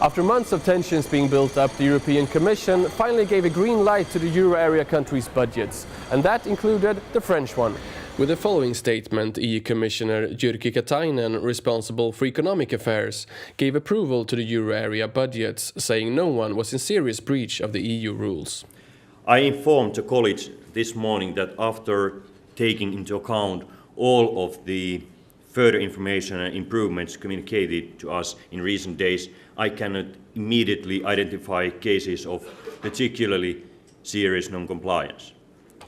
After months of tensions being built up, the European Commission finally gave a green light to the euro area countries' budgets, and that included the French one. With the following statement, EU Commissioner Jyrki Katainen, responsible for economic affairs, gave approval to the euro area budgets, saying no one was in serious breach of the EU rules. I informed the college this morning that after taking into account all of the further information and improvements communicated to us in recent days, I cannot immediately identify cases of particularly serious non-compliance.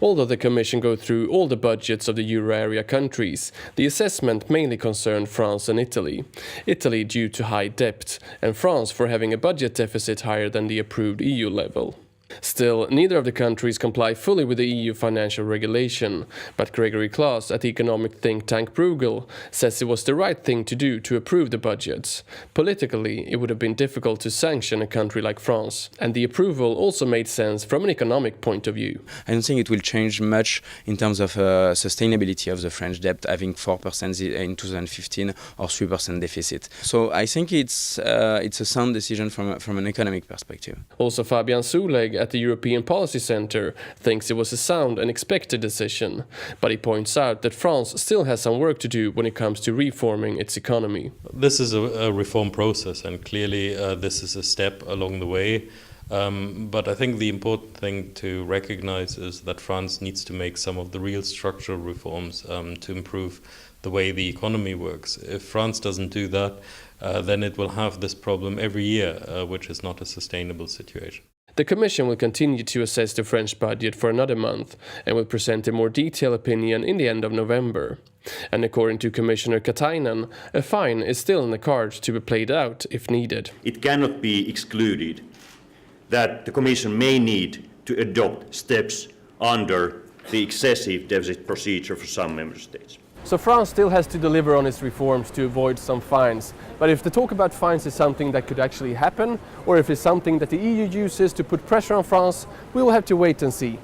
Although the Commission go through all the budgets of the euro area countries, the assessment mainly concerned France and Italy. Italy due to high debt, and France for having a budget deficit higher than the approved EU level. Still, neither of the countries comply fully with the EU financial regulation, but Grégory Claeys at the economic think tank Bruegel says it was the right thing to do to approve the budgets. Politically, it would have been difficult to sanction a country like France, and the approval also made sense from an economic point of view. I don't think it will change much in terms of sustainability of the French debt, having 4% in 2015 or 3% deficit. So I think it's a sound decision from an economic perspective. Also, Fabian Zuleeg at the European Policy Centre thinks it was a sound and expected decision, but he points out that France still has some work to do when it comes to reforming its economy. This is a reform process, and clearly this is a step along the way. But I think the important thing to recognize is that France needs to make some of the real structural reforms to improve the way the economy works. If France doesn't do that, then it will have this problem every year, which is not a sustainable situation. The Commission will continue to assess the French budget for another month and will present a more detailed opinion in the end of November. And according to Commissioner Katainen, a fine is still in the cards to be played out if needed. It cannot be excluded that the Commission may need to adopt steps under the excessive deficit procedure for some member states. So France still has to deliver on its reforms to avoid some fines. But if the talk about fines is something that could actually happen, or if it's something that the EU uses to put pressure on France, we will have to wait and see.